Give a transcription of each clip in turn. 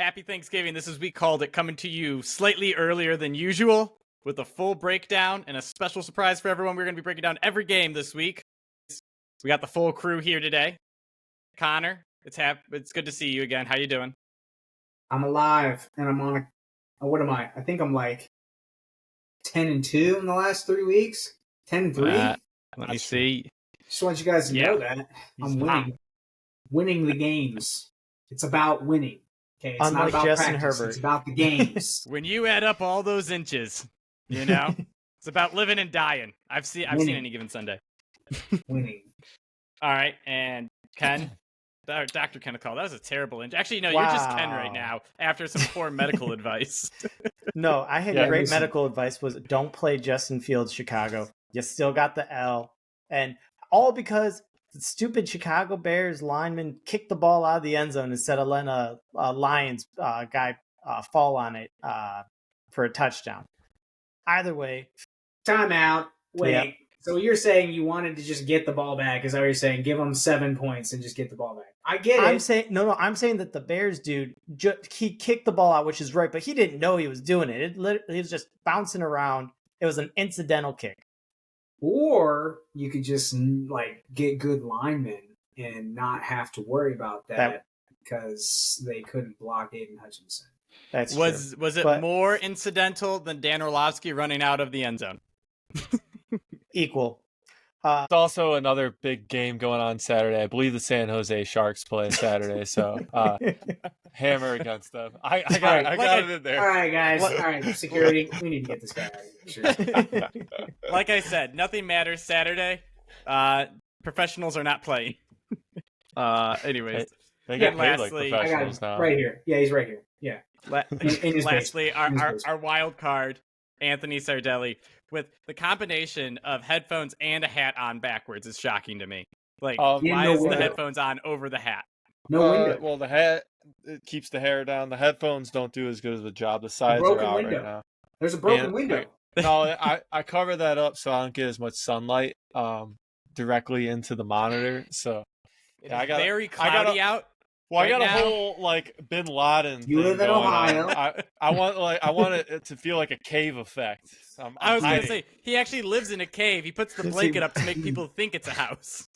Happy Thanksgiving. This is We Called It, coming to you slightly earlier than usual with a full breakdown and a special surprise for everyone. We're going to be breaking down every game this week. We got the full crew here today. Connor, it's good to see you again. How you doing? I'm alive, and I'm on what am I? I think I'm like 10-2 in the last 3 weeks. 10-3. Let me see. Just want you guys to know that I'm winning. Winning the games. It's about winning. Okay, it's Unlike not about Justin practice. Herbert. It's about the games. When you add up all those inches, it's about living and dying. I've seen Any Given Sunday. Winning. All right, and Ken, Dr. Ken call. That was a terrible injury. Actually, no, you're just Ken right now after some poor medical advice. No, I had great medical advice. Was don't play Justin Fields, Chicago. You still got the L, and all because the stupid Chicago Bears lineman kicked the ball out of the end zone instead of letting a Lions guy fall on it for a touchdown. Either way. Timeout. Wait. Yep. So you're saying you wanted to just get the ball back? Is that what you're saying? Give them 7 points and just get the ball back. I get it. I'm saying that the Bears dude, he kicked the ball out, which is right, but he didn't know he was doing it. He was just bouncing around. It was an incidental kick. Or you could just get good linemen and not have to worry about that because they couldn't block Aiden Hutchinson. That's true. Was it more incidental than Dan Orlovsky running out of the end zone? Equal. It's also another big game going on Saturday. I believe the San Jose Sharks play Saturday, so hammer against them. I got it in there. All right, guys. All right, security. We need to get this guy out of here. Sure. Like I said, nothing matters Saturday. Professionals are not playing. Anyways. They get paid like professionals now. Right here. Yeah, he's right here. Yeah. Lastly, our wild card, Anthony Sardelli, with the combination of headphones and a hat on backwards is shocking to me. Why is the headphones on over the hat? No window. Well, the hat it keeps the hair down. The headphones don't do as good of a job. The sides are out right now. There's a broken window. No, I cover that up so I don't get as much sunlight directly into the monitor. So I got very cloudy out. Well, right I got now. A whole Bin Laden. You live in Ohio. I want it to feel like a cave effect. I was going to say he actually lives in a cave. He puts the blanket up to make people think it's a house.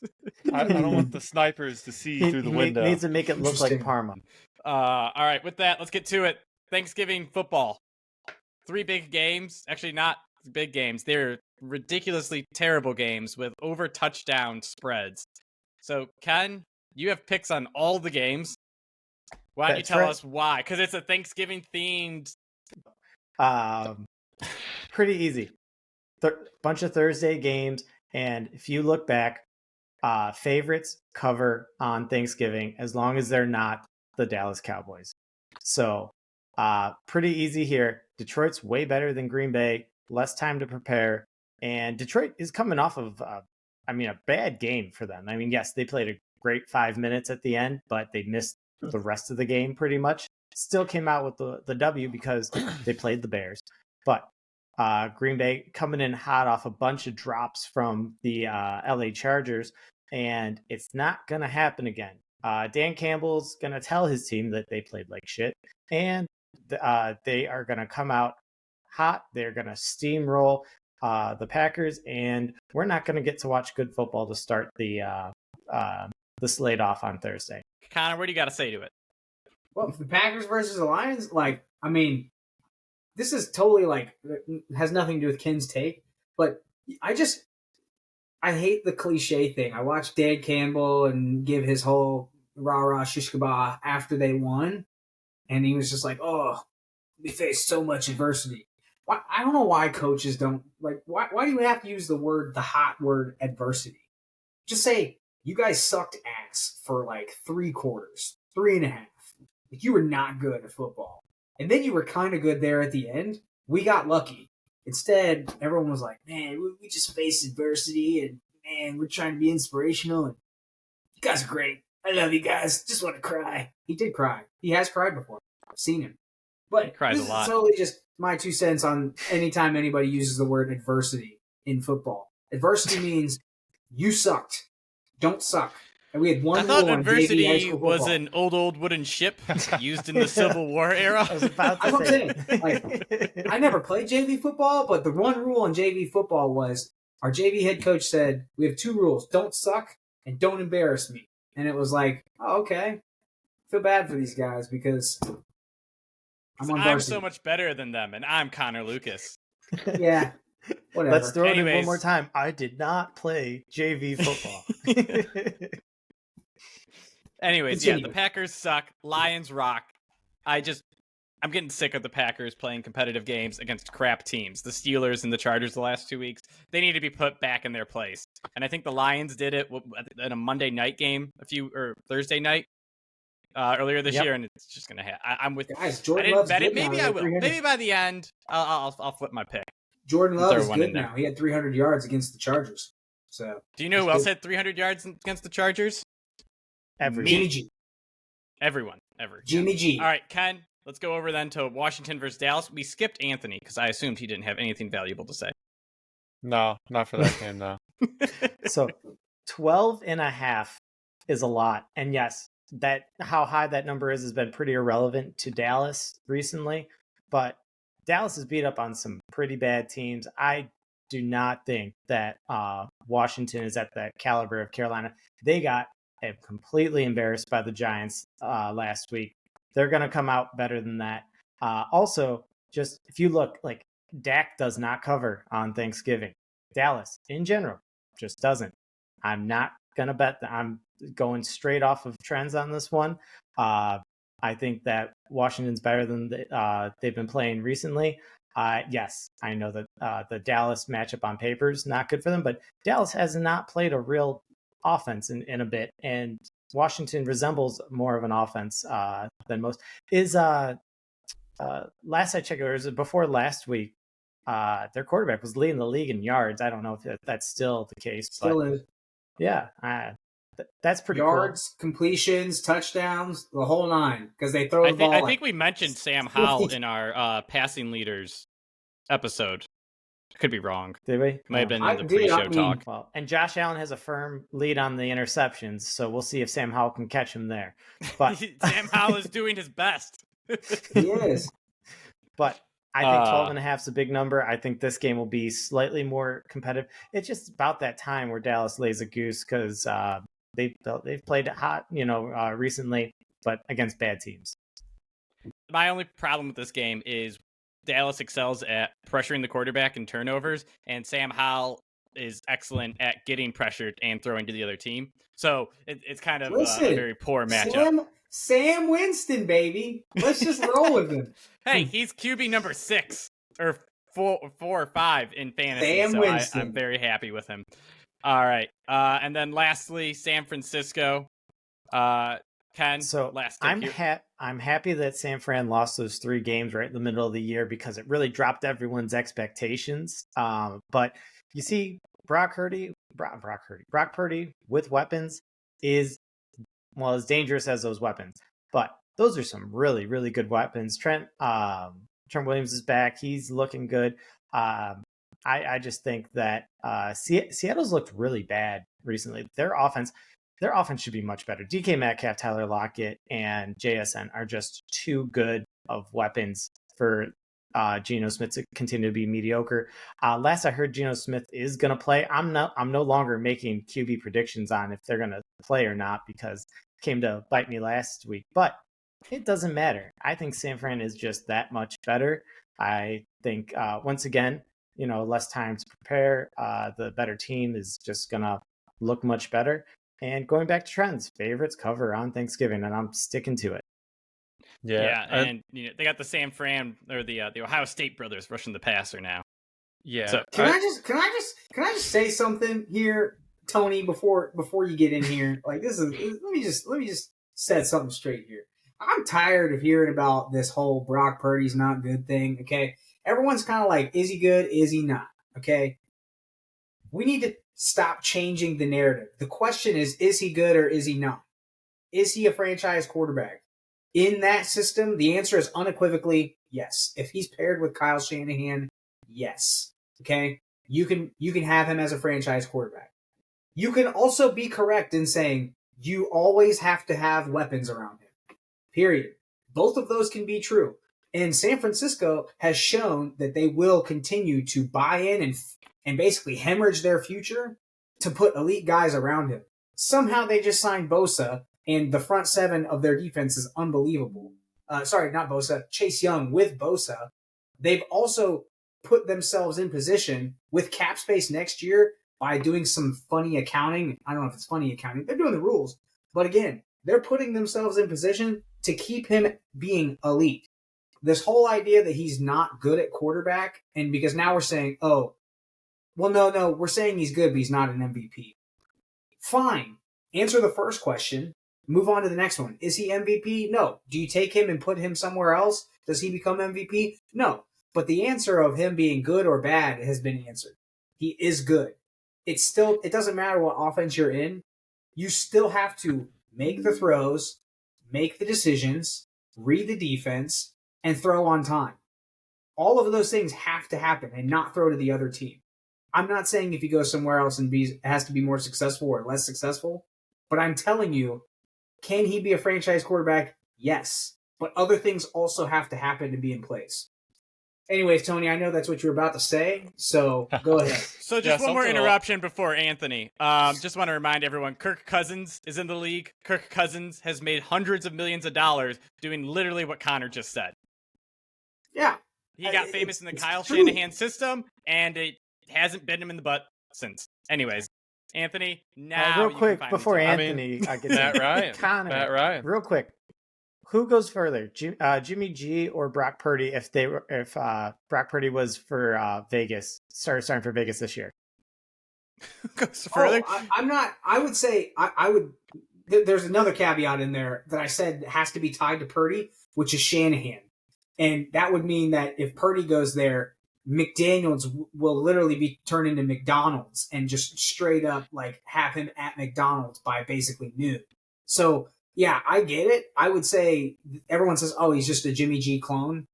I don't want the snipers to see through the window. He needs to make it look like Parma. All right, with that, let's get to it. Thanksgiving football. 3 big games. Actually, not big games. They're ridiculously terrible games with over touchdown spreads. So, Ken, you have picks on all the games. Why don't you tell us why? Because it's a Thanksgiving-themed... Pretty easy. Bunch of Thursday games, and if you look back, favorites cover on Thanksgiving as long as they're not the Dallas Cowboys. So, pretty easy here. Detroit's way better than Green Bay, less time to prepare, and Detroit is coming off of, a bad game for them. I mean, yes, they played a great 5 minutes at the end, but they missed the rest of the game pretty much. Still came out with the W because they played the Bears. But Green Bay coming in hot off a bunch of drops from the LA Chargers, and it's not going to happen again. Dan Campbell's going to tell his team that they played like shit, and they are going to come out hot. They're going to steamroll the Packers, and we're not going to get to watch good football to start the slate off on Thursday. Connor, what do you got to say to it? Well, if the Packers versus the Lions, this is totally has nothing to do with Ken's take, but I hate the cliche thing. I watched Dan Campbell and give his whole rah-rah shish-kabah after they won, and he was just like, oh, we faced so much adversity. I don't know why coaches don't, why do you have to use the hot word adversity? Just say, you guys sucked ass for 3 quarters, 3.5. You were not good at football. And then you were kind of good there at the end. We got lucky. Instead, everyone was like, man, we just faced adversity, and man, we're trying to be inspirational, and you guys are great. I love you guys. Just want to cry. He did cry. He has cried before. I've seen him. But he cries this a lot. is totally just my 2 cents on anytime anybody uses the word adversity in football. Adversity means you sucked. Don't suck. And we had one I thought rule on JV high adversity school was football. an old wooden ship used in the Civil War era. I was about That's to what I'm say. saying. Like, I never played JV football, but the one rule on JV football was our JV head coach said, we have 2 rules. Don't suck and don't embarrass me. And it was like, oh, okay. I feel bad for these guys because I'm on I'm varsity. so much better than them, and I'm Connor Lucas. Yeah, whatever. Let's throw it in one Anyways. more time. I did not play JV football. Anyways, Continue. yeah, the Packers suck. Lions rock. I'm getting sick of the Packers playing competitive games against crap teams. The Steelers and the Chargers the last 2 weeks, they need to be put back in their place. And I think the Lions did it in a Monday night game, Thursday night earlier this year, and it's just gonna happen. I'm with. Guys, I Jordan didn't Love's bet it. good now. Maybe He I had will. 300 Maybe by the end, I'll flip my pick. Jordan Love Throw is one good in there. now. He had 300 yards against the Chargers. So Do you know who else had 300 yards against the Chargers? Every Jimmy G. Everyone, ever. Jimmy G. All right, Ken, let's go over then to Washington versus Dallas. We skipped Anthony because I assumed he didn't have anything valuable to say. No, not for that game, no. So 12.5 is a lot. And yes, that how high that number is has been pretty irrelevant to Dallas recently. But Dallas is beat up on some pretty bad teams. I do not think that Washington is at that caliber of Carolina. They got completely embarrassed by the Giants last week. They're going to come out better than that. Also, just if you look, like Dak does not cover on Thanksgiving. Dallas, in general, just doesn't. I'm not going to bet that. I'm going straight off of trends on this one. I think that Washington's better than they've been playing recently. Yes, I know that the Dallas matchup on paper is not good for them, but Dallas has not played a real offense in a bit, and Washington resembles more of an offense than most. Last I checked, it was before last week, their quarterback was leading the league in yards. I don't know if that's still the case. Still but is. Yeah, that's pretty yards, completions, touchdowns, the whole 9, because they throw the ball. I think we mentioned Sam Howell in our passing leaders episode. Could be wrong. Did we? Might have been in the pre-show talk. Well, and Josh Allen has a firm lead on the interceptions, so we'll see if Sam Howell can catch him there. But Sam Howell is doing his best. He is. But I think 12.5 is a big number. I think this game will be slightly more competitive. It's just about that time where Dallas lays a goose because they've played hot, recently, but against bad teams. My only problem with this game is Dallas excels at pressuring the quarterback and turnovers, and Sam Howell is excellent at getting pressured and throwing to the other team. So it's kind of a very poor matchup. Sam Winston, baby. Let's just roll with him. Hey, he's QB number 6 or 4 or 5 in fantasy. Sam Winston. I'm very happy with him. All right, and then lastly, San Francisco. Ken, so last I'm happy that San Fran lost those 3 games right in the middle of the year because it really dropped everyone's expectations. But you see, Brock Purdy with weapons is as dangerous as those weapons. But those are some really, really good weapons. Trent Williams is back. He's looking good. I just think that Seattle's looked really bad recently. Their offense should be much better. DK Metcalf, Tyler Lockett, and JSN are just too good of weapons for Geno Smith to continue to be mediocre. Last I heard, Geno Smith is going to play. I'm no longer making QB predictions on if they're going to play or not because it came to bite me last week. But it doesn't matter. I think San Fran is just that much better. I think once again, less time to prepare. The better team is just going to look much better. And going back to trends, favorites cover on Thanksgiving, and I'm sticking to it. Yeah, and they got the San Fran or the Ohio State brothers rushing the passer now. Yeah. So, Can I just say something here, Tony, before you get in here? Like let me just set something straight here. I'm tired of hearing about this whole Brock Purdy's not good thing. Okay, everyone's kind of like, is he good? Is he not? Okay, we need to stop changing the narrative. The question is he good or is he not? Is he a franchise quarterback? In that system, the answer is unequivocally yes. If he's paired with Kyle Shanahan, yes. Okay? You can have him as a franchise quarterback. You can also be correct in saying you always have to have weapons around him. Period. Both of those can be true. And San Francisco has shown that they will continue to buy in and basically hemorrhage their future to put elite guys around him. Somehow they just signed Bosa, and the front seven of their defense is unbelievable. Sorry, not Bosa, Chase Young with Bosa. They've also put themselves in position with cap space next year by doing some funny accounting. I don't know if it's funny accounting. They're doing the rules. But again, they're putting themselves in position to keep him being elite. This whole idea that he's not good at quarterback, and because now we're saying, oh, well, no, we're saying he's good, but he's not an MVP. Fine. Answer the first question. Move on to the next one. Is he MVP? No. Do you take him and put him somewhere else? Does he become MVP? No. But the answer of him being good or bad has been answered. He is good. It doesn't matter what offense you're in. You still have to make the throws, make the decisions, read the defense, and throw on time. All of those things have to happen and not throw to the other team. I'm not saying if he goes somewhere else and has to be more successful or less successful, but I'm telling you, can he be a franchise quarterback? Yes. But other things also have to happen to be in place. Anyways, Tony, I know that's what you were about to say, so go ahead. So just one more interruption before Anthony. Just want to remind everyone, Kirk Cousins is in the league. Kirk Cousins has made hundreds of millions of dollars doing literally what Connor just said. Yeah. He got famous in the Kyle Shanahan system, and it hasn't bitten him in the butt since. Anyways, Anthony, now real quick before Anthony gets Matt Ryan. Connor, Matt Ryan. Real quick. Who goes further, Jimmy G or Brock Purdy? If Brock Purdy was for Vegas, starting for Vegas this year, who goes further? I'm not. I would say I would. There's another caveat in there that I said has to be tied to Purdy, which is Shanahan, and that would mean that if Purdy goes there, McDaniels will literally be turned into McDonald's and just straight up like have him at McDonald's by basically noon. So. Yeah, I get it. I would say everyone says, oh, he's just a Jimmy G clone.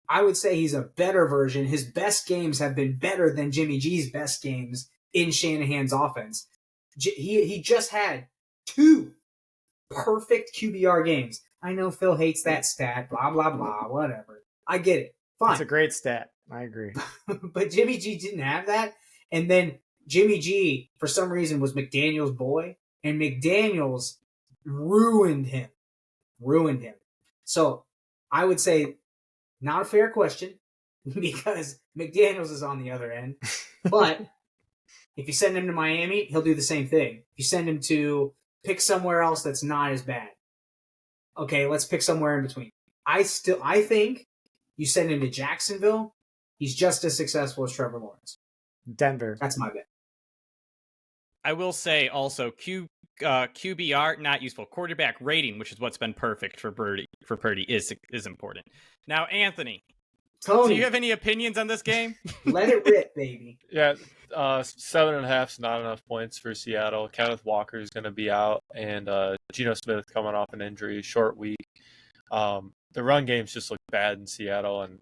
I would say he's a better version. His best games have been better than Jimmy G's best games in Shanahan's offense. He just had 2 perfect QBR games. I know Phil hates that stat, blah, blah, blah, whatever. I get it. Fine. It's a great stat. I agree. But Jimmy G didn't have that. And then Jimmy G, for some reason, was McDaniels' boy. And McDaniels ruined him. So I would say not a fair question because McDaniels is on the other end. But if you send him to Miami, he'll do the same thing. If you send him to pick somewhere else that's not as bad. Okay, let's pick somewhere in between. I think you send him to Jacksonville, he's just as successful as Trevor Lawrence. Denver. That's my bet. I will say also QBR, not useful. Quarterback rating, which is what's been perfect for Purdy is important. Now, Anthony, Tony, do you have any opinions on this game? Let it rip, baby. Yeah, 7.5 is not enough points for Seattle. Kenneth Walker is going to be out, and Geno Smith coming off an injury, short week. The run games just look bad in Seattle, and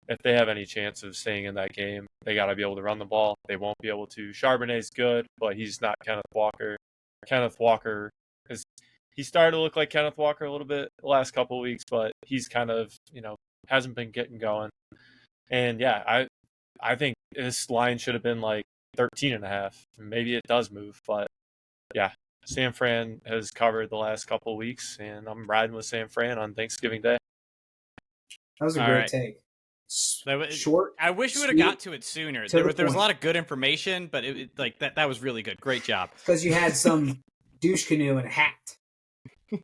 if they have any chance of staying in that game, they got to be able to run the ball. They won't be able to. Charbonnet's good, but he's not Kenneth Walker. Kenneth Walker he started to look like Kenneth Walker a little bit the last couple of weeks, but he's kind of, hasn't been getting going. And yeah, I think this line should have been like 13.5. Maybe it does move, but yeah, San Fran has covered the last couple of weeks, and I'm riding with San Fran on Thanksgiving Day. That was a great take. Short. I wish we would have got to it sooner. There was a lot of good information, but that was really good. Great job. Because you had some douche canoe in a hat,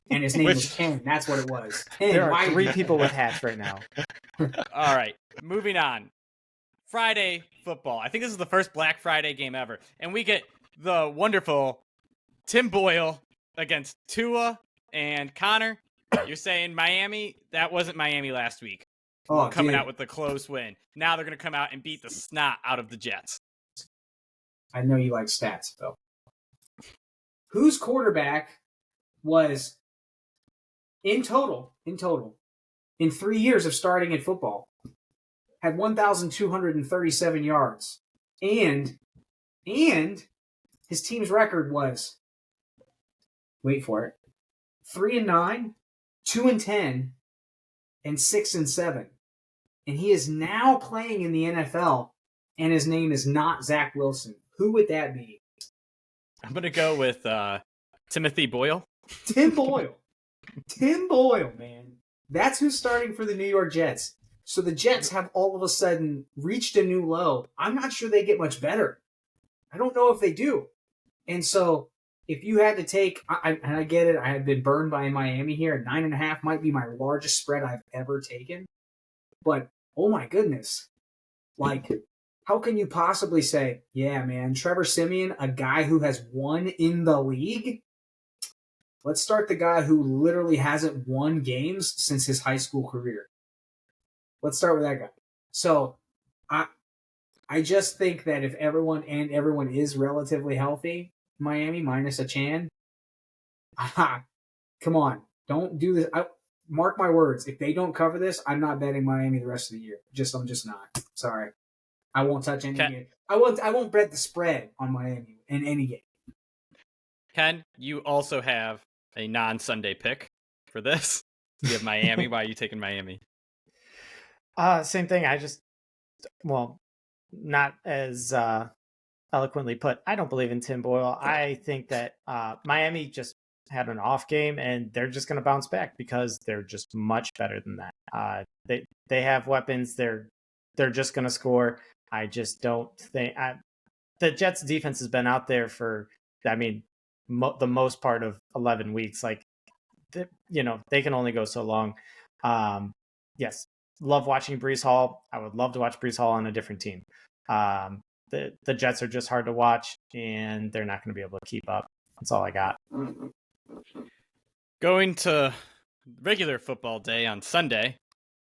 and his name was Ken. That's what it was. Ken, there are 3 people with hats right now. All right, moving on. Friday football. I think this is the first Black Friday game ever, and we get the wonderful Tim Boyle against Tua and Connor. You're saying Miami? That wasn't Miami last week. Coming out with the close win. Now they're going to come out and beat the snot out of the Jets. I know you like stats, Phil. Whose quarterback was in total, in 3 years of starting in football, had 1,237 yards, and his team's record was wait for it, 3-9, 2-10, and 6-7. And he is now playing in the NFL, and his name is not Zach Wilson. Who would that be? I'm going to go with Timothy Boyle. Tim Boyle. Tim Boyle, man. That's who's starting for the New York Jets. So the Jets have all of a sudden reached a new low. I'm not sure they get much better. I don't know if they do. And so if you had to take, and I get it, I have been burned by Miami here. 9.5 might be my largest spread I've ever taken. But, oh my goodness. Like, how can you possibly say, yeah, man, Trevor Siemian, a guy who has won in the league? Let's start the guy who literally hasn't won games since his high school career. Let's start with that guy. So, I just think that if everyone is relatively healthy, Miami minus a Chan, come on, don't do this. Mark my words. If they don't cover this, I'm not betting Miami the rest of the year. I'm just not. Sorry, I won't touch any game. I won't bet the spread on Miami in any game. Ken, you also have a non-Sunday pick for this. You have Miami. Why are you taking Miami? Same thing. Not as eloquently put. I don't believe in Tim Boyle. I think that Miami just had an off game, and they're just going to bounce back because they're just much better than that. They have weapons. They're just going to score. I just don't think the Jets defense has been out there for, the most part of 11 weeks. Like, they can only go so long. Yes, love watching Breece Hall. I would love to watch Breece Hall on a different team. The Jets are just hard to watch, and they're not going to be able to keep up. That's all I got. Going to regular football day on Sunday,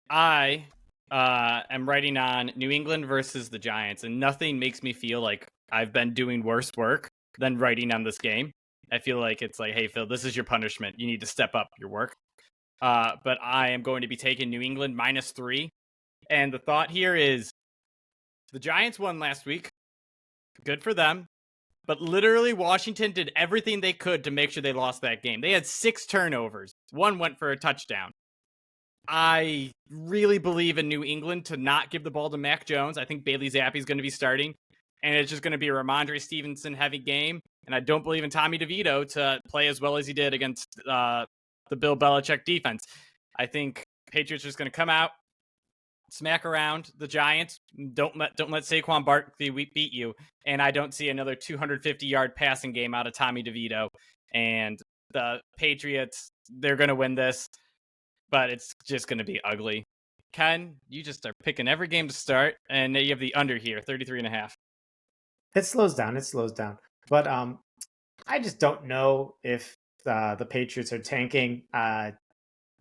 I am writing on New England versus the Giants, and nothing makes me feel like I've been doing worse work than writing on this game. I feel like it's like, hey, Phil, this is your punishment. You need to step up your work. But I am going to be taking New England -3. And the thought here is the Giants won last week. Good for them. But literally, Washington did everything they could to make sure they lost that game. They had 6 turnovers. 1 went for a touchdown. I really believe in New England to not give the ball to Mac Jones. I think Bailey Zappi is going to be starting. And it's just going to be a Ramondre Stevenson heavy game. And I don't believe in Tommy DeVito to play as well as he did against the Bill Belichick defense. I think Patriots are just going to come out, smack around the Giants. Don't let Saquon Barkley beat you. And I don't see another 250-yard passing game out of Tommy DeVito. And the Patriots, they're going to win this, but it's just going to be ugly. Ken, you just are picking every game to start, and you have the under here, 33.5. It slows down. But I just don't know if the Patriots are tanking.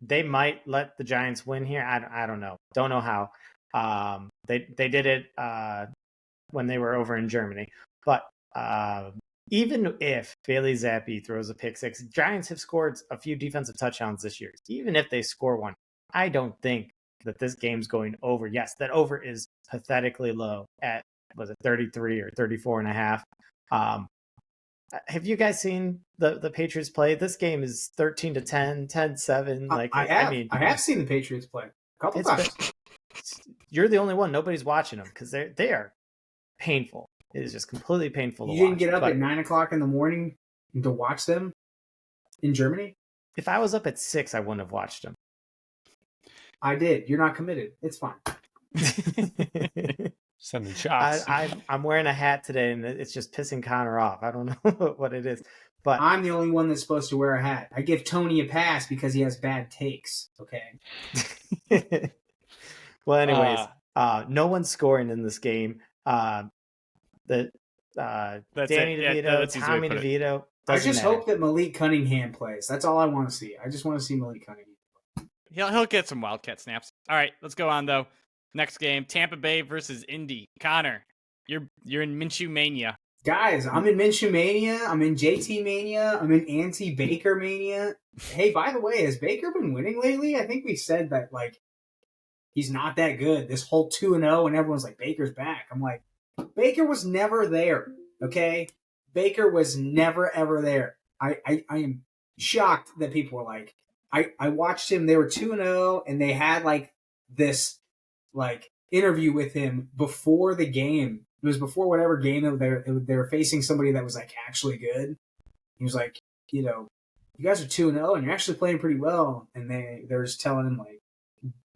They might let the Giants win here. I don't know. Don't know how. They did it when they were over in Germany. But even if Bailey Zappi throws a pick six, Giants have scored a few defensive touchdowns this year. Even if they score one, I don't think that this game's going over. Yes, that over is pathetically low at, was it 33 or 34.5. Have you guys seen the Patriots play? This game is 13-10, 10-7. Like, I have seen the Patriots play a couple times. You're the only one. Nobody's watching them because they are painful. It is just completely painful to watch. You didn't get up at 9 o'clock in the morning to watch them in Germany? If I was up at 6, I wouldn't have watched them. I did. You're not committed. It's fine. Sending shots. I'm wearing a hat today, and it's just pissing Connor off. I don't know what it is, but I'm the only one that's supposed to wear a hat. I give Tony a pass because he has bad takes. Okay. Well, anyways, no one's scoring in this game. Danny DeVito, Tommy DeVito. I just hope that Malik Cunningham plays. That's all I want to see. I just want to see Malik Cunningham. He'll get some Wildcat snaps. All right, let's go on though. Next game, Tampa Bay versus Indy. Connor, you're in Minshew mania. Guys, I'm in Minshew mania. I'm in JT mania. I'm in anti-Baker mania. Hey, by the way, has Baker been winning lately? I think we said that, like, he's not that good. This whole 2-0, and everyone's like, Baker's back. I'm like, Baker was never there, okay? Baker was never, ever there. I am shocked that people were like, I watched him. They were 2-0, and they had like this like interview with him before the game. It was before whatever game they were facing somebody that was like actually good. He was like, you know, you guys are 2-0 and you're actually playing pretty well. And they're just telling him like,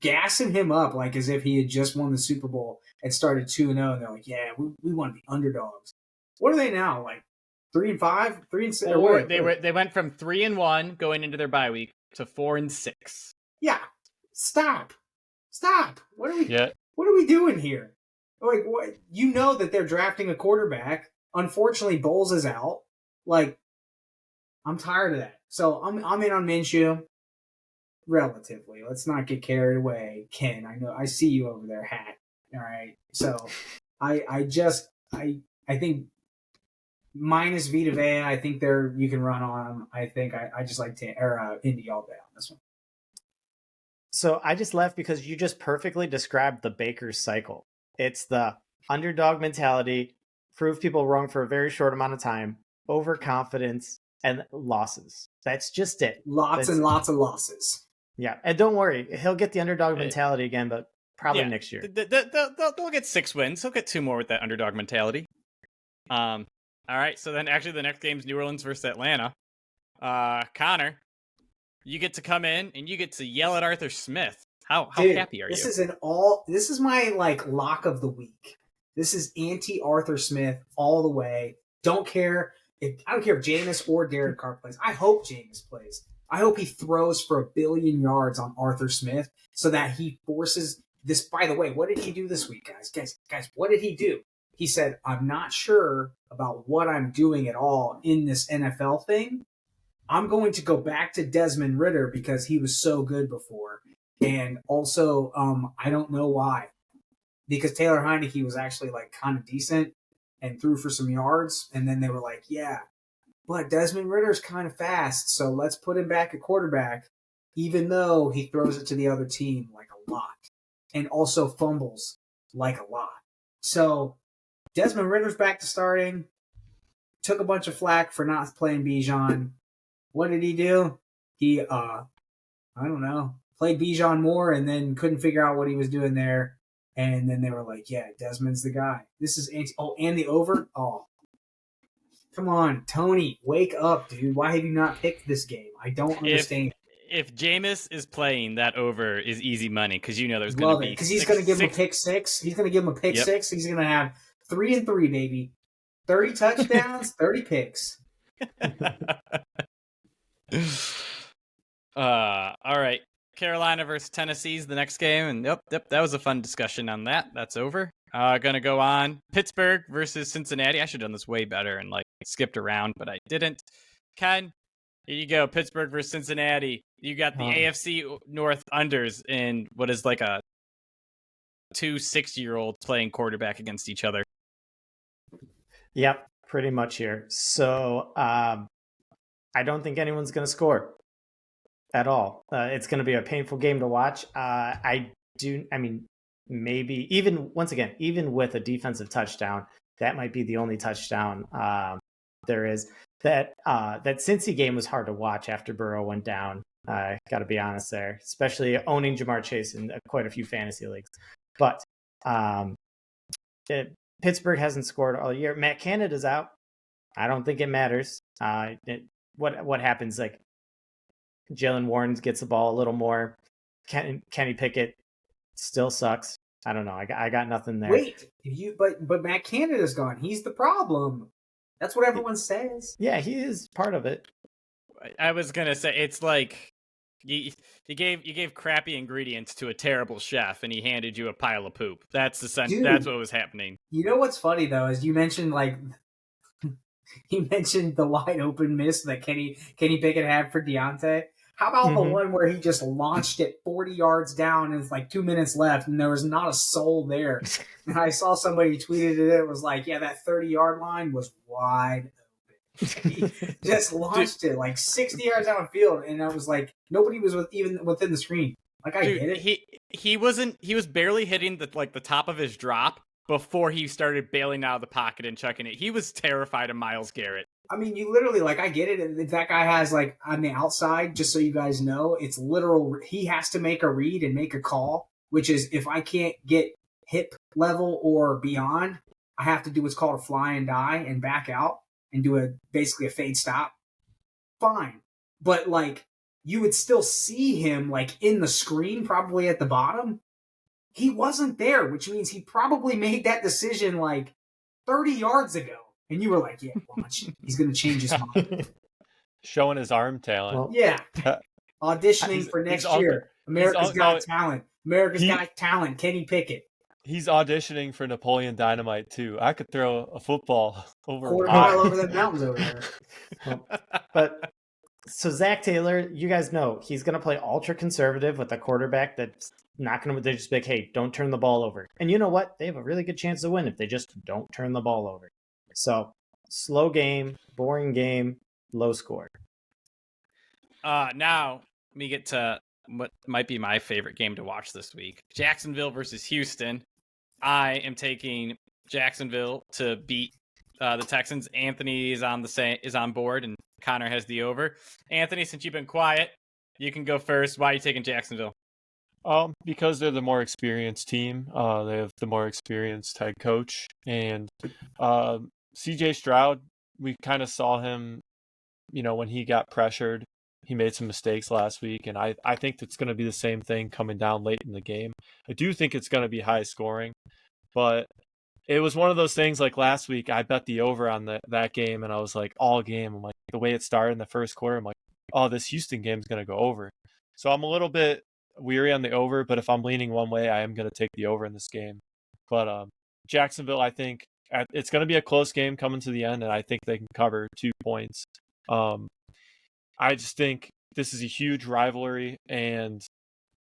gassing him up like as if he had just won the Super Bowl and started 2-0. And they're like, yeah, we want to be underdogs. What are they now? Like 3-5, 3-6? Or they went from 3-1 going into their bye week to 4-6. Yeah, stop. What are we? Yeah. What are we doing here? Like, what? You know that they're drafting a quarterback. Unfortunately, Bowles is out. Like, I'm tired of that. So I'm in on Minshew. Relatively. Let's not get carried away, Ken. I know I see you over there, hat. All right. So I think minus Vita Vea, I think you can run on them. I think I just like Indy all day on this one. So I just left because you just perfectly described the Baker's cycle. It's the underdog mentality, prove people wrong for a very short amount of time, overconfidence, and losses. That's just it. Lots and lots of losses. Yeah, and don't worry, he'll get the underdog mentality again, but probably next year. They'll get 6 wins. He'll get 2 more with that underdog mentality. All right, so then actually the next game's New Orleans versus Atlanta. Connor, you get to come in and you get to yell at Arthur Smith. How happy are you? This is my like lock of the week. This is anti Arthur Smith all the way. I don't care if Jameis or Derek Carr plays. I hope Jameis plays. I hope he throws for 1 billion yards on Arthur Smith so that he forces this. By the way, what did he do this week, guys? Guys, what did he do? He said, I'm not sure about what I'm doing at all in this NFL thing. I'm going to go back to Desmond Ridder because he was so good before. And also, I don't know why. Because Taylor Heineke was actually like kind of decent and threw for some yards. And then they were like, yeah, but Desmond Ridder's kind of fast, so let's put him back at quarterback, even though he throws it to the other team like a lot and also fumbles like a lot. So Desmond Ridder's back to starting, took a bunch of flack for not playing Bijan. What did he do? He, I don't know, played Bijan more and then couldn't figure out what he was doing there. And then they were like, yeah, Desmond's the guy. This is and the over? Oh. Come on, Tony, wake up, dude. Why have you not picked this game? I don't understand. If Jameis is playing, that over is easy money because you know there's going to be because he's going to give him a pick six. He's going to give him a pick six. He's going to have 3-3, baby. 30 touchdowns, 30 picks. All right. Carolina versus Tennessee's the next game. And yep, that was a fun discussion on that. That's over. Gonna go on. Pittsburgh versus Cincinnati. I should have done this way better and like skipped around, but I didn't. Ken, here you go. Pittsburgh versus Cincinnati. You got the AFC North unders in what is like a 2 6-year-olds playing quarterback against each other. Yep, pretty much here. So I don't think anyone's going to score at all. It's going to be a painful game to watch. Maybe even with a defensive touchdown, that might be the only touchdown there is. That Cincy game was hard to watch after Burrow went down. Got to be honest there, especially owning Jamar Chase in quite a few fantasy leagues. But Pittsburgh hasn't scored all year. Matt Canada's out. I don't think it matters. What happens? Like Jalen Warren gets the ball a little more. Kenny Pickett still sucks. I don't know. I got nothing there. Wait, but Matt Canada's gone. He's the problem. That's what everyone says. Yeah, he is part of it. I was gonna say it's like you gave crappy ingredients to a terrible chef, and he handed you a pile of poop. That's the sense. Dude, that's what was happening. You know what's funny though is you mentioned the wide open miss that Kenny Pickett had for Deontay. How about the one where he just launched it 40 yards down and it's like 2 minutes left and there was not a soul there? And I saw somebody tweeted it. It was like, yeah, that 30-yard line was wide open. He just launched it like 60 yards down the field, and I was like, nobody was even within the screen. Like, I get it. He was barely hitting the top of his drop before he started bailing out of the pocket and chucking it. He was terrified of Myles Garrett. I mean, you literally, like, I get it. And if that guy has, like, on the outside, just so you guys know, it's literal. He has to make a read and make a call, which is if I can't get hip level or beyond, I have to do what's called a fly and die and back out and do basically a fade stop. Fine. But, like, you would still see him, like, in the screen, probably at the bottom. He wasn't there, which means he probably made that decision, like, 30 yards ago. And you were like, yeah, watch. He's going to change his mind. Showing his arm talent. Well, Yeah. Auditioning for next year. America's Got Talent. America's Got Talent. Kenny Pickett. He's auditioning for Napoleon Dynamite, too. I could throw a football over quarter mile over the mountains over there. But so Zach Taylor, you guys know he's going to play ultra conservative with a quarterback that's not going to. They just be like, hey, don't turn the ball over. And you know what? They have a really good chance to win if they just don't turn the ball over. So slow game, boring game, low score. Now let me get to what might be my favorite game to watch this week: Jacksonville versus Houston. I am taking Jacksonville to beat the Texans. Anthony is on board, and Connor has the over. Anthony, since you've been quiet, you can go first. Why are you taking Jacksonville? Because they're the more experienced team. They have the more experienced head coach, and CJ Stroud. We kind of saw him, when he got pressured. He made some mistakes last week, and I think it's going to be the same thing coming down late in the game. I do think it's going to be high scoring, but it was one of those things like last week. I bet the over on that game, and I was like, all game. I'm like, the way it started in the first quarter, I'm like, oh, this Houston game is going to go over. So I'm a little bit weary on the over, but if I'm leaning one way, I am going to take the over in this game. But Jacksonville, I think it's going to be a close game coming to the end, and I think they can cover 2 points. I just think this is a huge rivalry, and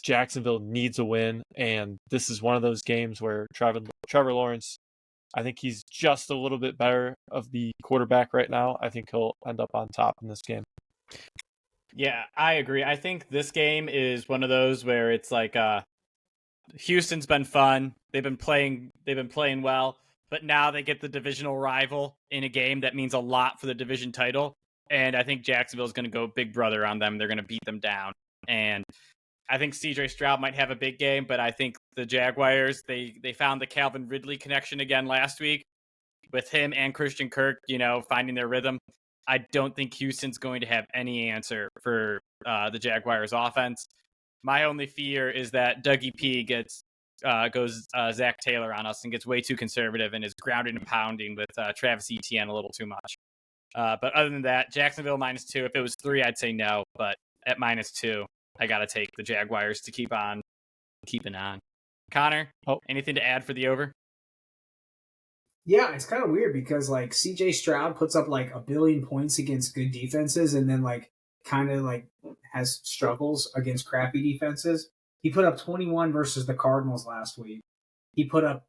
Jacksonville needs a win. And this is one of those games where Trevor Lawrence, I think he's just a little bit better of the quarterback right now. I think he'll end up on top in this game. Yeah, I agree. I think this game is one of those where it's like Houston's been fun. They've been playing well, but now they get the divisional rival in a game that means a lot for the division title. And I think Jacksonville is going to go big brother on them. They're going to beat them down. And I think CJ Stroud might have a big game, but I think the Jaguars, they found the Calvin Ridley connection again last week with him and Christian Kirk, finding their rhythm. I don't think Houston's going to have any answer for the Jaguars offense. My only fear is that Dougie P goes Zach Taylor on us and gets way too conservative and is grounding and pounding with Travis Etienne a little too much. But other than that, Jacksonville -2. If it was 3, I'd say no. But at -2, I got to take the Jaguars to keep on keeping on. Connor, anything to add for the over? Yeah, it's kind of weird because, like, CJ Stroud puts up, like, 1 billion points against good defenses and then, like, kind of, like, has struggles against crappy defenses. He put up 21 versus the Cardinals last week. He put up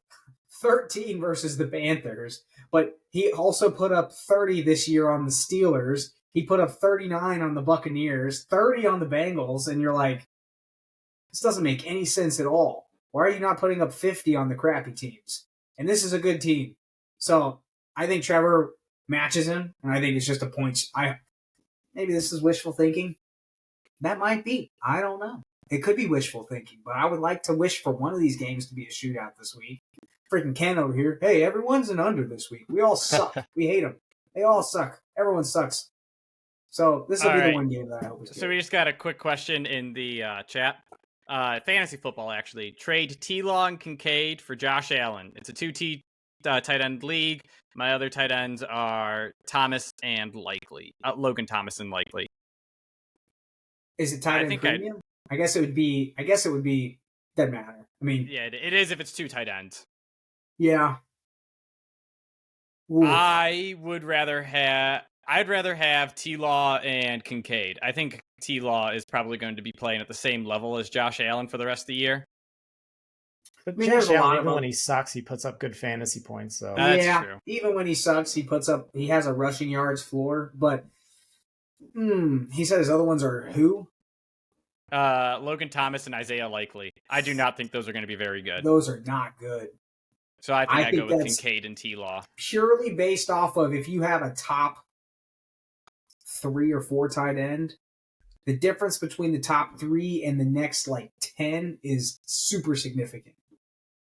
13 versus the Panthers, but he also put up 30 this year on the Steelers. He put up 39 on the Buccaneers, 30 on the Bengals, and you're like, this doesn't make any sense at all. Why are you not putting up 50 on the crappy teams? And this is a good team. So I think Trevor matches him, and I think it's just a point. Maybe this is wishful thinking. That might be. I don't know. It could be wishful thinking, but I would like to wish for one of these games to be a shootout this week. Freaking Ken over here. Hey, everyone's an under this week. We all suck. We hate them. They all suck. Everyone sucks. So this will be the one game that I hope is good. So we just got a quick question in the chat. Fantasy football, actually. Trade T-Law and Kincaid for Josh Allen. It's a 2T tight end league. My other tight ends are Thomas and Likely. Logan Thomas and Likely. Is it tight end premium? I guess it would be. Doesn't matter. I mean, yeah, it is if it's 2 tight ends. Yeah. Oof. I'd rather have T-Law and Kincaid. I think T-Law is probably going to be playing at the same level as Josh Allen for the rest of the year. But Josh Allen, even when he sucks, he puts up good fantasy points. So that's true. Even when he sucks, he has a rushing yards floor. But he said his other ones are who? Logan Thomas and Isaiah Likely. I do not think those are going to be very good. Those are not good. So I think I go with Kincaid and T-Law. Purely based off of if you have a top 3 or 4 tight end, the difference between the top 3 and the next like 10 is super significant.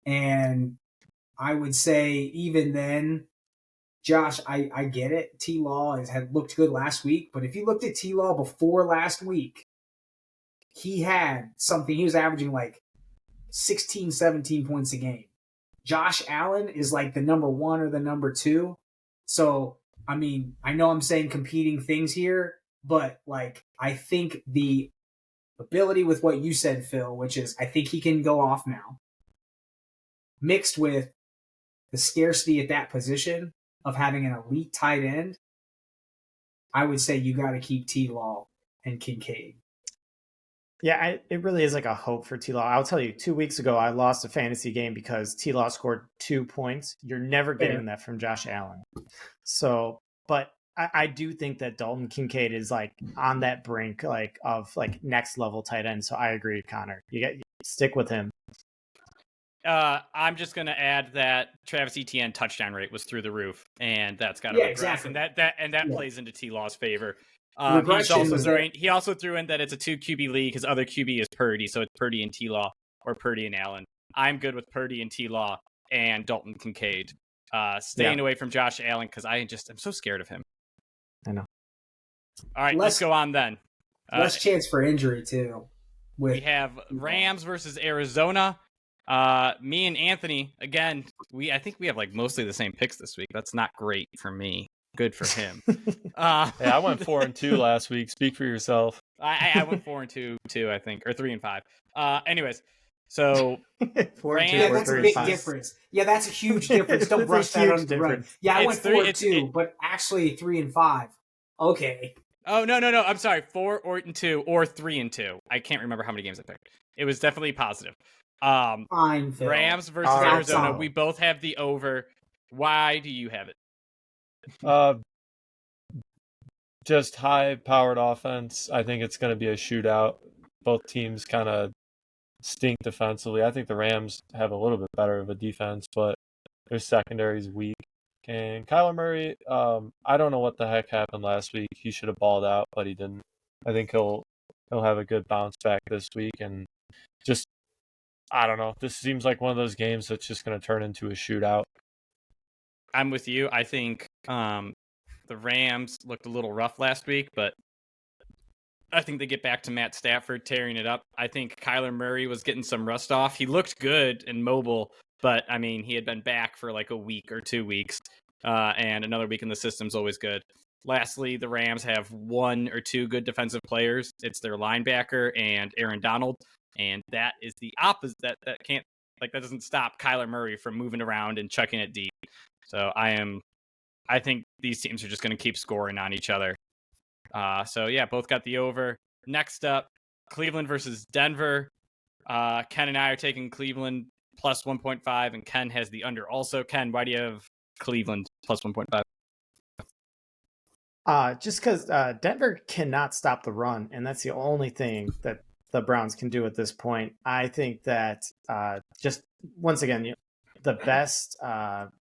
And I would say even then, Josh, I get it. T-Law had looked good last week, but if you looked at T-Law before last week, he had something. He was averaging like 16, 17 points a game. Josh Allen is like the number 1 or the number 2. So, I mean, I know I'm saying competing things here, but like I think the ability with what you said, Phil, which is I think he can go off now, mixed with the scarcity at that position of having an elite tight end, I would say you got to keep T-Law and Kincaid. Yeah, it really is like a hope for T-Law. I'll tell you, 2 weeks ago, I lost a fantasy game because T-Law scored 2 points. You're never getting that from Josh Allen. So, but I do think that Dalton Kincaid is like on that brink like of like next level tight end. So I agree, Connor. You stick with him. I'm just going to add that Travis Etienne touchdown rate was through the roof, and that's got to regress, exactly. and that plays into T-Law's favor. He also threw in that it's a 2 QB league. His other QB is Purdy, so it's Purdy and T-Law or Purdy and Allen. I'm good with Purdy and T-Law and Dalton Kincaid. Staying away from Josh Allen because I'm so scared of him. I know. All right, let's go on then. Less chance for injury too. We have Rams versus Arizona. Me and Anthony, again, I think we have like mostly the same picks this week. That's not great for me. Good for him. Hey, I went 4-2 last week. Speak for yourself. I went 4-2 too, I think, or 3-5. Anyways, so 4-2. Yeah, that's a big difference. Yeah, that's a huge difference. Don't brush that under the rug. Yeah, I went 4-2, but actually 3-5. Okay. Oh no! I'm sorry. 4-2 or 3-2. I can't remember how many games I picked. It was definitely positive. Fine, Phil. Rams versus Arizona. We both have the over. Why do you have it? Just high-powered offense. I think it's going to be a shootout. Both teams kind of stink defensively. I think the Rams have a little bit better of a defense, but their secondary is weak. And Kyler Murray, I don't know what the heck happened last week. He should have balled out, but he didn't. I think he'll have a good bounce back this week, and just I don't know. This seems like one of those games that's just going to turn into a shootout. I'm with you. I think the Rams looked a little rough last week, but I think they get back to Matt Stafford tearing it up. I think Kyler Murray was getting some rust off. He looked good and mobile, but I mean, he had been back for like a week or 2 weeks, and another week in the system's always good. Lastly, the Rams have 1 or 2 good defensive players. It's their linebacker and Aaron Donald, and that is the opposite. That doesn't stop Kyler Murray from moving around and chucking it deep. So I think these teams are just going to keep scoring on each other. So yeah, both got the over. Next up, Cleveland versus Denver. Ken and I are taking Cleveland plus 1.5, and Ken has the under also. Ken, why do you have Cleveland plus 1.5? Just because Denver cannot stop the run, and that's the only thing that the Browns can do at this point. I think that just once again, the best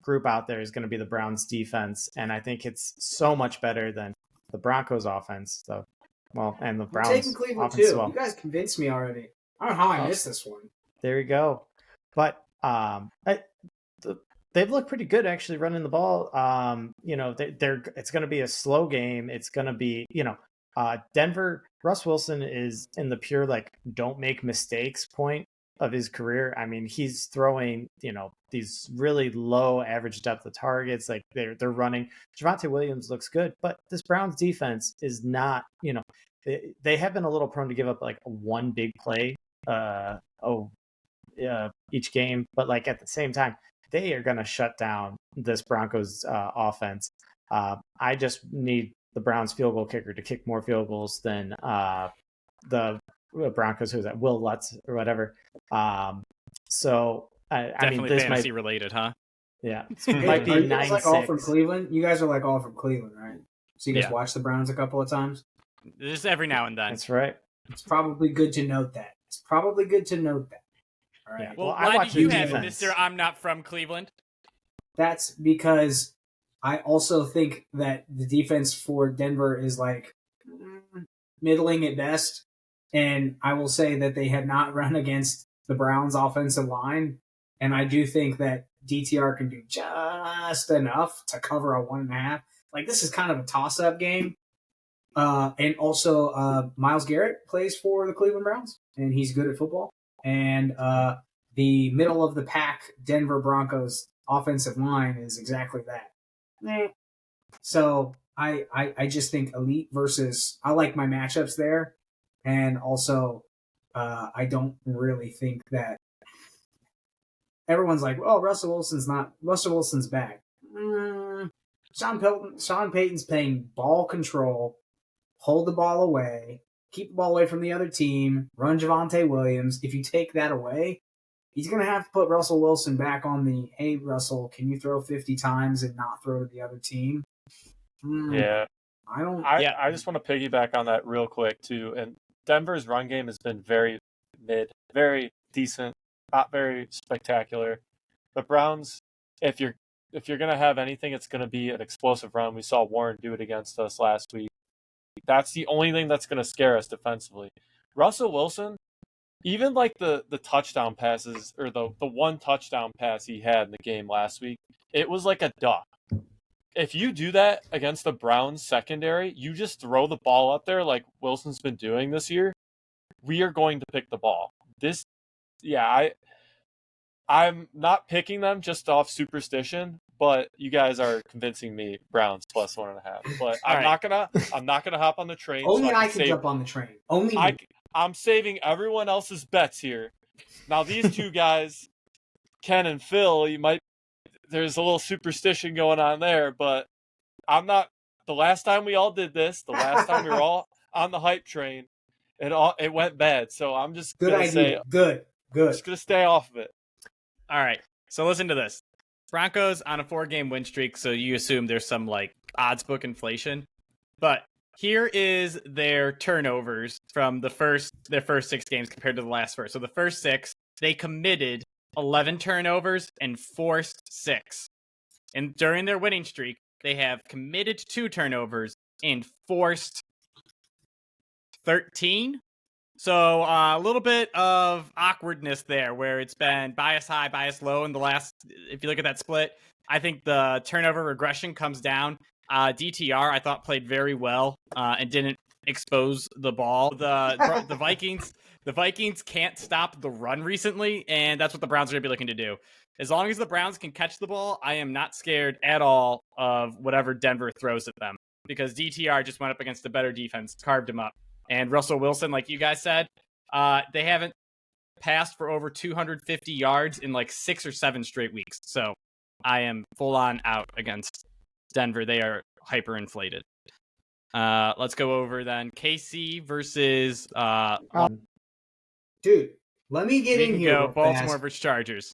group out there is going to be the Browns defense, and I think it's so much better than the Broncos offense. So, and the Browns taking Cleveland offense too. as well. You guys convinced me already. I don't know how I missed this one. There you go. But they've looked pretty good actually running the ball. It's going to be a slow game. It's going to be, Denver. Russ Wilson is in the pure like don't make mistakes point of his career. I mean, he's throwing, these really low average depth of targets. Like they're running. Javonte Williams looks good, but this Browns defense is not. They have been a little prone to give up like one big play. Each game, but like at the same time, they are going to shut down this Broncos offense. I just need the Browns field goal kicker to kick more field goals than the Broncos, who's at Will Lutz or whatever. So I mean, this fantasy related, huh? Yeah, it might be 9-6. You guys like all from Cleveland? You guys are like all from Cleveland, right? So you guys watch the Browns a couple of times? Just every now and then. That's right. It's probably good to note that. All right. Yeah. Well, why do you have it, Mr. I'm not from Cleveland? That's because I also think that the defense for Denver is like middling at best. And I will say that they have not run against the Browns' offensive line. And I do think that DTR can do just enough to cover a 1.5. Like, this is kind of a toss-up game. And also, Myles Garrett plays for the Cleveland Browns, and he's good at football. And the middle of the pack Denver Broncos offensive line is exactly that. So I just think elite versus I like my matchups there, and also I don't really think that everyone's like, oh, Russell Wilson's back. Sean Payton's playing ball control, hold the ball away, keep the ball away from the other team, run Javonte Williams. If you take that away, he's going to have to put Russell Wilson back on the, hey, Russell, can you throw 50 times and not throw to the other team? Yeah. I just want to piggyback on that real quick, too. And Denver's run game has been very mid, very decent, not very spectacular. The Browns, if you're going to have anything, it's going to be an explosive run. We saw Warren do it against us last week. That's the only thing that's going to scare us defensively. Russell Wilson, even like the touchdown passes or the one touchdown pass he had in the game last week, it was like a duck. If you do that against the Browns secondary, you just throw the ball up there like Wilson's been doing this year, we are going to pick the ball. I'm not picking them just off superstition, but you guys are convincing me Browns plus 1.5. But I'm not gonna hop on the train. Only so I can jump on the train. Only me. I'm saving everyone else's bets here. Now these two guys, Ken and Phil, there's a little superstition going on there, but I'm not. The last time we all did this, the last time we were all on the hype train, it went bad. So I'm just gonna say good. Just gonna stay off of it. All right. So listen to this. Broncos on a 4-game win streak, so you assume there's some like odds book inflation. But here is their turnovers from their first 6 games compared to the last 4. So the first 6, they committed 11 turnovers and forced 6. And during their winning streak, they have committed 2 turnovers and forced 13. So a little bit of awkwardness there where it's been bias high, bias low in the last, if you look at that split, I think the turnover regression comes down. DTR, I thought, played very well and didn't expose the ball. The Vikings can't stop the run recently, and that's what the Browns are going to be looking to do. As long as the Browns can catch the ball, I am not scared at all of whatever Denver throws at them because DTR just went up against a better defense, carved him up. And Russell Wilson, like you guys said, they haven't passed for over 250 yards in like 6 or 7 straight weeks. So I am full on out against Denver. They are hyperinflated. Let's go over then KC versus dude. Let me get in here. Baltimore versus Chargers.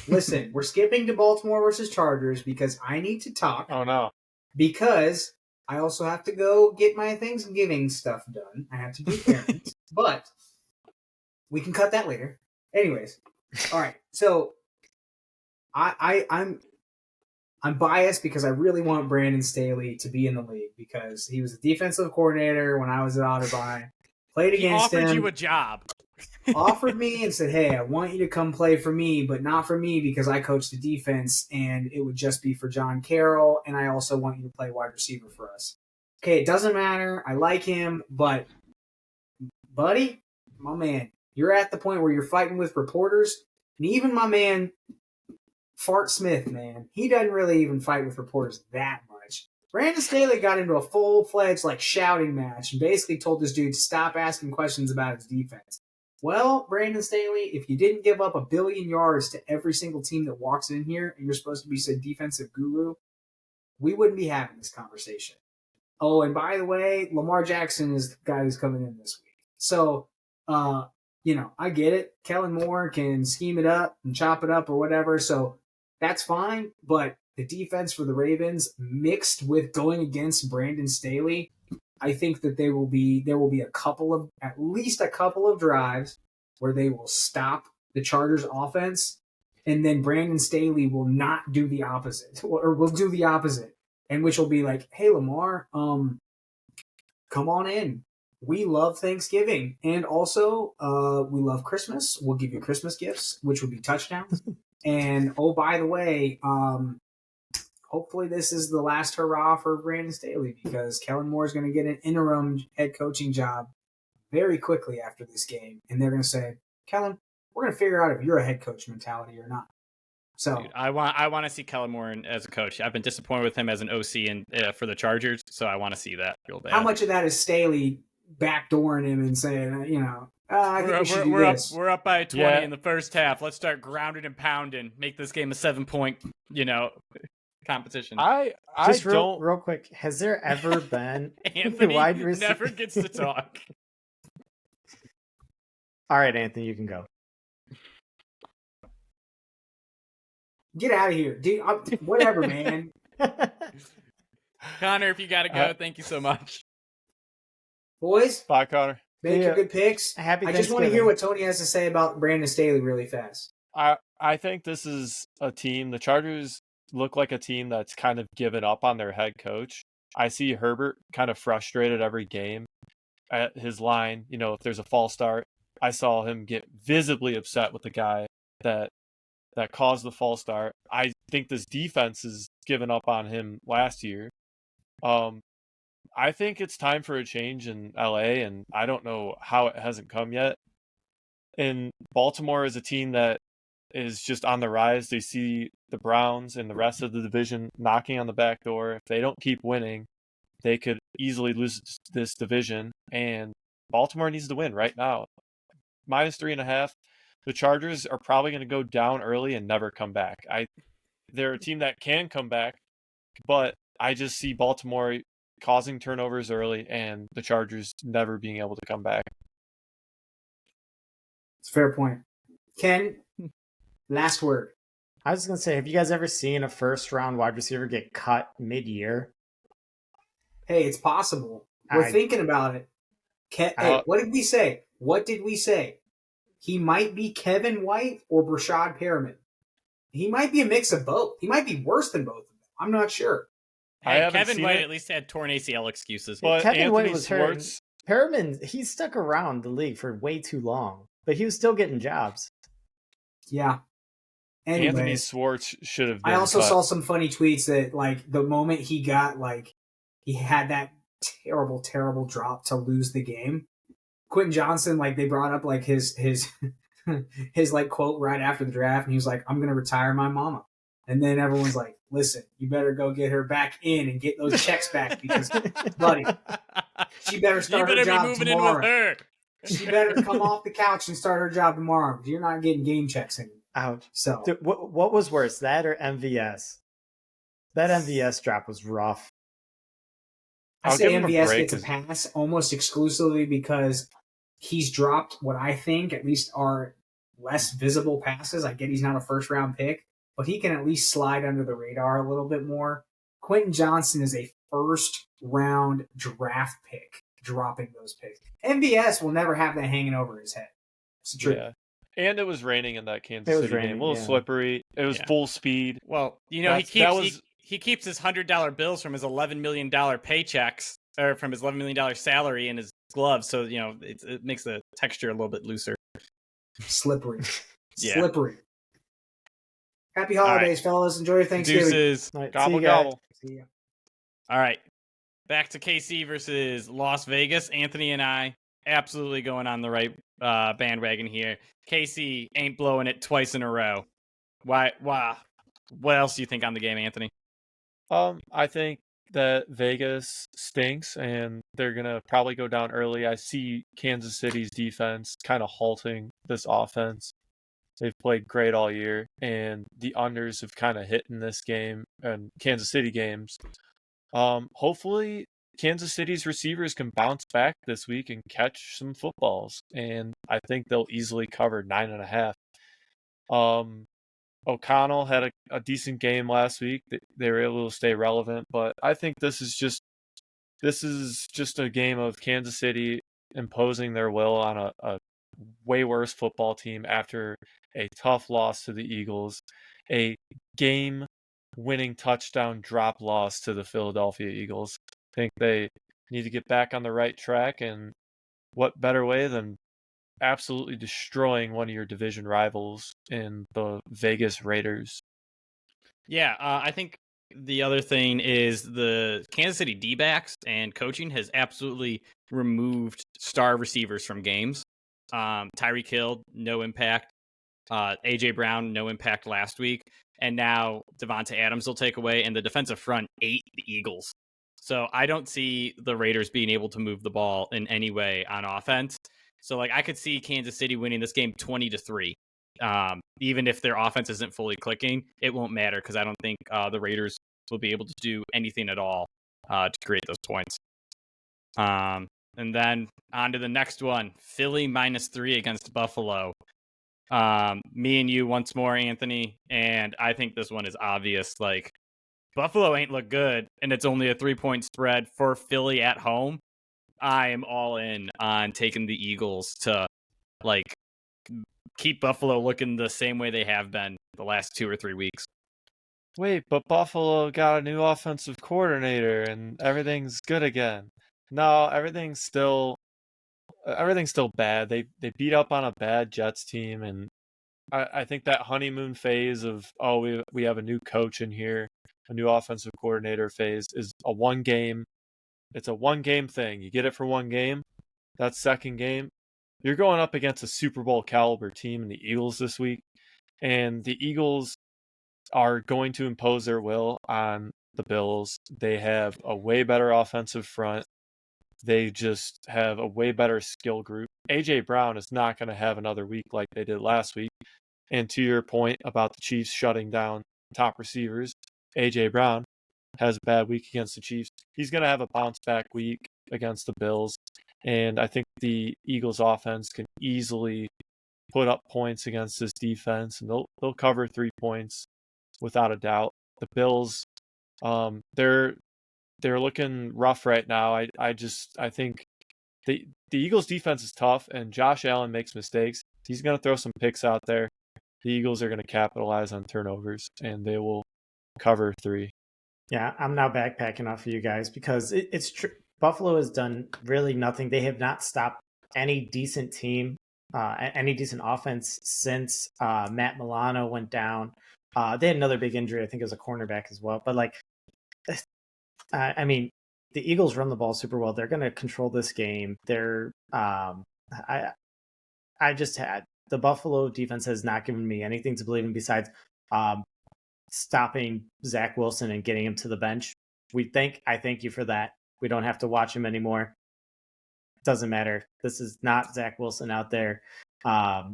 Listen, we're skipping to Baltimore versus Chargers because I need to talk. Oh no! Because I also have to go get my Thanksgiving stuff done. I have to do errands, but we can cut that later. Anyways, all right. So I'm biased because I really want Brandon Staley to be in the league because he was a defensive coordinator when I was at Otterbein. Played against him. Offered you a job. Offered me and said, hey, I want you to come play for me, but not for me because I coach the defense and it would just be for John Carroll, and I also want you to play wide receiver for us. Okay, it doesn't matter. I like him, but buddy, my man, you're at the point where you're fighting with reporters, and even my man, Fart Smith, man, he doesn't really even fight with reporters that much. Brandon Staley got into a full-fledged shouting match and basically told this dude to stop asking questions about his defense. Well, Brandon Staley, if you didn't give up 1 billion yards to every single team that walks in here and you're supposed to be a defensive guru, we wouldn't be having this conversation. Oh, and by the way, Lamar Jackson is the guy who's coming in this week. So, I get it. Kellen Moore can scheme it up and chop it up or whatever, so that's fine. But the defense for the Ravens mixed with going against Brandon Staley, I think that there will be at least a couple of drives where they will stop the Chargers offense, and then Brandon Staley will not do the opposite, or will do the opposite. and which will be like, hey Lamar, come on in. We love Thanksgiving, and also we love Christmas. We'll give you Christmas gifts, which would be touchdowns. And oh, by the way, hopefully this is the last hurrah for Brandon Staley, because Kellen Moore is going to get an interim head coaching job very quickly after this game, and they're going to say, Kellen, we're going to figure out if you're a head coach mentality or not. So Dude, I want to see Kellen Moore as a coach. I've been disappointed with him as an OC and for the Chargers, so I want to see that real bad. how much of that is Staley backdooring him and saying, I think we should do this? We're up by 20 Yeah. in the first half. Let's start grounding and pounding. Make this game a 7-point, competition. I Just don't. real quick. Has there ever been Anthony wide receiver- never gets to talk. All right, Anthony, you can go. Get out of here, dude. Whatever, man. Connor, if you got to go, thank you so much. Boys, Bye, Connor. make your good picks. Happy I just want to Thanksgiving. hear what Tony has to say about Brandon Staley really fast. I think this is a team. The Chargers look like a team that's kind of given up on their head coach. I see Herbert kind of frustrated every game at his line. If there's a false start, I saw him get visibly upset with the guy that caused the false start. I think this defense has given up on him last year. I think it's time for a change in LA, and I don't know how it hasn't come yet. And Baltimore is a team that is just on the rise. They see the Browns and the rest of the division knocking on the back door. If they don't keep winning, they could easily lose this division, and Baltimore needs to win right now. -3.5. The Chargers are probably going to go down early and never come back. They're a team that can come back, but I just see Baltimore causing turnovers early and the Chargers never being able to come back. It's a fair point. Ken, last word. I was going to say, have you guys ever seen a first-round wide receiver get cut mid-year? Hey, it's possible. We're thinking about it. Hey, what did we say? He might be Kevin White or Brashad Perriman. He might be a mix of both. He might be worse than both of them. I'm not sure. I Hey, haven't Kevin seen White it. at least had torn ACL excuses. But Kevin White Anthony was hurt. Schwartz, Perriman, he stuck around the league for way too long, but he was still getting jobs. Yeah. Anthony Anyways, Schwartz should have been I also cut. saw some funny tweets that, like, the moment he got, like, he had that terrible, terrible drop to lose the game. Quentin Johnson, like, they brought up, like, his his like quote right after the draft, and he was like, "I'm gonna retire my mama." And then everyone's like, "Listen, you better go get her back in and get those checks back, because, buddy, she better You start her better be job moving in tomorrow. with her. She better come off the couch and start her job tomorrow. You're not getting game checks anymore." Ouch. So Dude, what was worse, that or MVS? That MVS drop was rough. I I'll say give him a MVS break gets a pass almost exclusively because he's dropped what I think at least are less visible passes. I get he's not a first round pick, but he can at least slide under the radar a little bit more. Quentin Johnson is a first round draft pick, dropping those picks. MVS will never have that hanging over his head. It's true. Yeah. And it was raining in that Kansas It was City raining, game. A little yeah. slippery. It was Yeah. full speed. Well, he keeps his $100 bills from his $11 million paychecks, or from his $11 million salary in his gloves. So, it makes the texture a little bit looser. Slippery. Yeah. Slippery. Happy holidays, fellas. Enjoy your Thanksgiving. Deuces. All right, see Gobble you guys. gobble. See ya. All right. Back to KC versus Las Vegas. Anthony and I absolutely going on the right bandwagon here. KC ain't blowing it twice in a row. Why? What else do you think on the game, Anthony? I think that Vegas stinks and they're going to probably go down early. I see Kansas City's defense kind of halting this offense. They've played great all year, and the unders have kind of hit in this game and Kansas City games. Hopefully, Kansas City's receivers can bounce back this week and catch some footballs, and I think they'll easily cover 9.5. O'Connell had a decent game last week. They were able to stay relevant, but I think this is just a game of Kansas City imposing their will on a way worse football team after a tough loss to the Eagles, a game winning touchdown drop loss to the Philadelphia Eagles. I think they need to get back on the right track, and what better way than absolutely destroying one of your division rivals in the Vegas Raiders. Yeah, I think the other thing is the Kansas City D-backs and coaching has absolutely removed star receivers from games. Tyreek Hill, no impact. AJ Brown, no impact last week. And now Devonta Adams will take away, and the defensive front ate the Eagles. So I don't see the Raiders being able to move the ball in any way on offense. So like I could see Kansas City winning this game 20-3. Even if their offense isn't fully clicking, it won't matter because I don't think the Raiders will be able to do anything at all to create those points. And then on to the next one, Philly -3 against Buffalo. Me and you once more, Anthony, and I think this one is obvious. Like Buffalo ain't look good, and it's only a 3-point spread for Philly at home. I am all in on taking the Eagles to like keep Buffalo looking the same way they have been the last 2 or 3 weeks. Wait, but Buffalo got a new offensive coordinator and everything's good again. No, everything's still bad. They beat up on a bad Jets team, and I think that honeymoon phase of we have a new coach in here, a new offensive coordinator phase is a one game. It's a one game thing. You get it for one game. That second game, you're going up against a Super Bowl caliber team in the Eagles this week, and the Eagles are going to impose their will on the Bills. They have a way better offensive front. They just have a way better skill group. AJ Brown is not going to have another week like they did last week. And to your point about the Chiefs shutting down top receivers, AJ Brown has a bad week against the Chiefs. He's going to have a bounce back week against the Bills. And I think the Eagles offense can easily put up points against this defense, and they'll cover 3 points without a doubt. The Bills, they're looking rough right now. I think the Eagles defense is tough, and Josh Allen makes mistakes. He's going to throw some picks out there. The Eagles are going to capitalize on turnovers, and they will cover 3. Yeah, I'm now backpacking off of you guys because it's true. Buffalo has done really nothing. They have not stopped any decent team, any decent offense since Matt Milano went down. They had another big injury. I think it was a cornerback as well. But like, I mean, the Eagles run the ball super well. They're going to control this game. I just had the Buffalo defense has not given me anything to believe in besides stopping Zach Wilson and getting him to the bench. I thank you for that. We don't have to watch him anymore. Doesn't matter. This is not Zach Wilson out there. And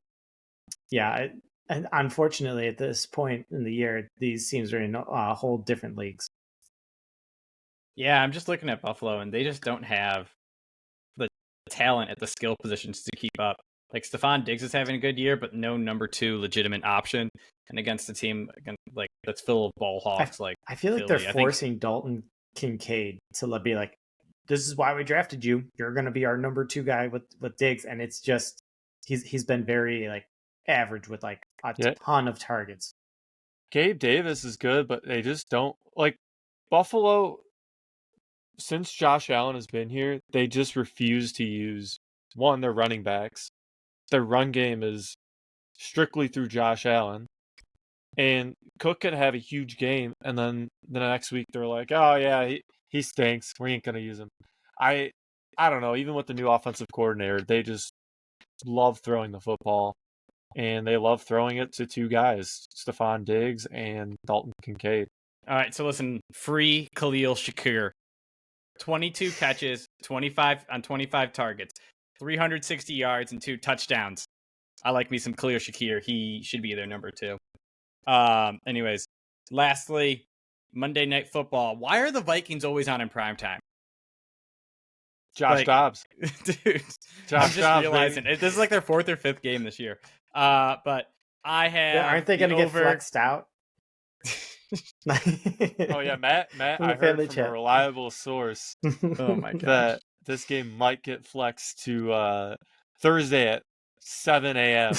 unfortunately, at this point in the year, these teams are in whole different leagues. Yeah, I'm just looking at Buffalo, and they just don't have the talent at the skill positions to keep up. Like Stephon Diggs is having a good year, but no number 2 legitimate option. And against a team like that's full of ball hawks, I feel like Philly, they're forcing Dalton Kincaid to be like, this is why we drafted you. You're going to be our number 2 guy with Diggs, and it's just he's been very like average with like a ton of targets. Gabe Davis is good, but they just don't like Buffalo. Since Josh Allen has been here, they just refuse to use their running backs. Their run game is strictly through Josh Allen. And Cook could have a huge game, and then the next week they're like, oh, yeah, he stinks. We ain't going to use him. I don't know. Even with the new offensive coordinator, they just love throwing the football. And they love throwing it to 2 guys, Stephon Diggs and Dalton Kincaid. All right, so listen, free Khalil Shakir. 22 catches, 25 targets, 360 yards, and 2 touchdowns. I like me some Khalil Shakir. He should be their number 2. Anyways, lastly, Monday Night Football. Why are the Vikings always on in primetime? Josh Dobbs. Dude, I'm just realizing this is like their 4th or 5th game this year. But I have. Aren't they going to get flexed out? Oh yeah, Matt. I heard from a reliable source oh my god, that this game might get flexed to Thursday at 7 a.m.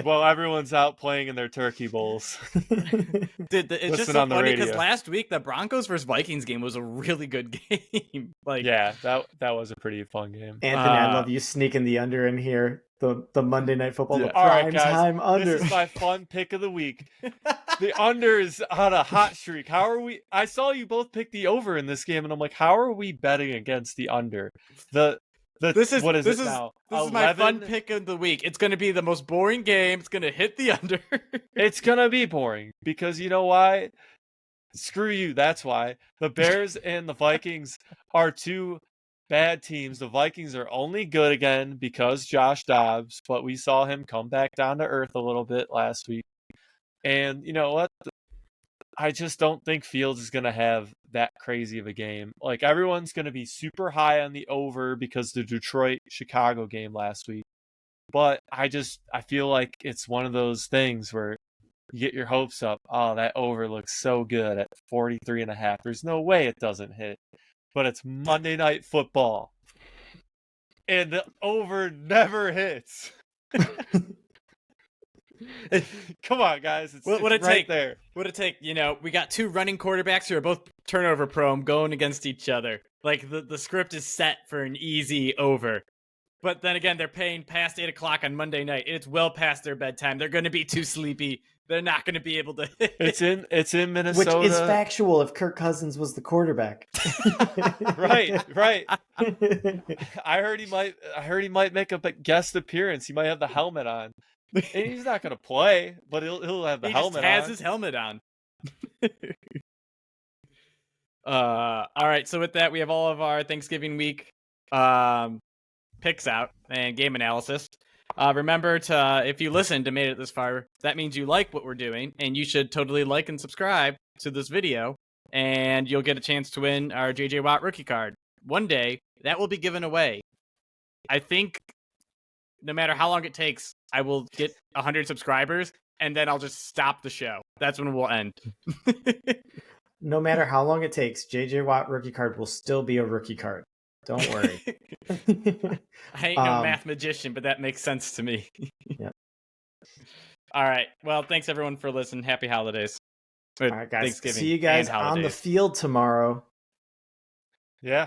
while everyone's out playing in their turkey bowls. Dude, it's just Listen so on the funny because radio. last week the Broncos versus Vikings game was a really good game. Like, Yeah, that was a pretty fun game. Anthony, I love you sneaking the under in here. The Monday Night Football, the All right, prime guys, time under. this is my fun pick of the week. The under is on a hot streak. How are we? I saw you both pick the over in this game, and I'm like, how are we betting against the under? This is now? This is my fun pick of the week. It's going to be the most boring game. It's going to hit the under. It's gonna be boring because you know why? Screw you. That's why the Bears and the Vikings are two bad teams. The Vikings are only good again because Josh Dobbs, but we saw him come back down to earth a little bit last week. And you know what? I just don't think Fields is going to have that crazy of a game. Like, everyone's going to be super high on the over because the Detroit-Chicago game last week. But I feel like it's one of those things where you get your hopes up. Oh, that over looks so good at 43.5. There's no way it doesn't hit. But it's Monday Night Football. And the over never hits. Come on, guys. It's right there. What it take? You know, we got two running quarterbacks who are both turnover prone going against each other. Like, the script is set for an easy over. But then again, they're paying past 8 o'clock on Monday night. It's well past their bedtime. They're going to be too sleepy. They're not going to be able to. It's in Minnesota, which is factual if Kirk Cousins was the quarterback. right. I heard he might make a guest appearance. He might have the helmet on. And he's not going to play, but he'll have the helmet on. He just has his helmet on. All right. So with that, we have all of our Thanksgiving week picks out and game analysis. Remember to, if you listened and made it this far, that means you like what we're doing, and you should totally like and subscribe to this video, and you'll get a chance to win our JJ Watt rookie card. One day, that will be given away. I think no matter how long it takes, I will get 100 subscribers, and then I'll just stop the show. That's when we'll end. No matter how long it takes, JJ Watt rookie card will still be a rookie card. Don't worry. I ain't no math magician, but that makes sense to me. Yep. All right. Well, thanks everyone for listening. Happy holidays. All right, guys. Thanksgiving. See you guys on the field tomorrow. Yeah.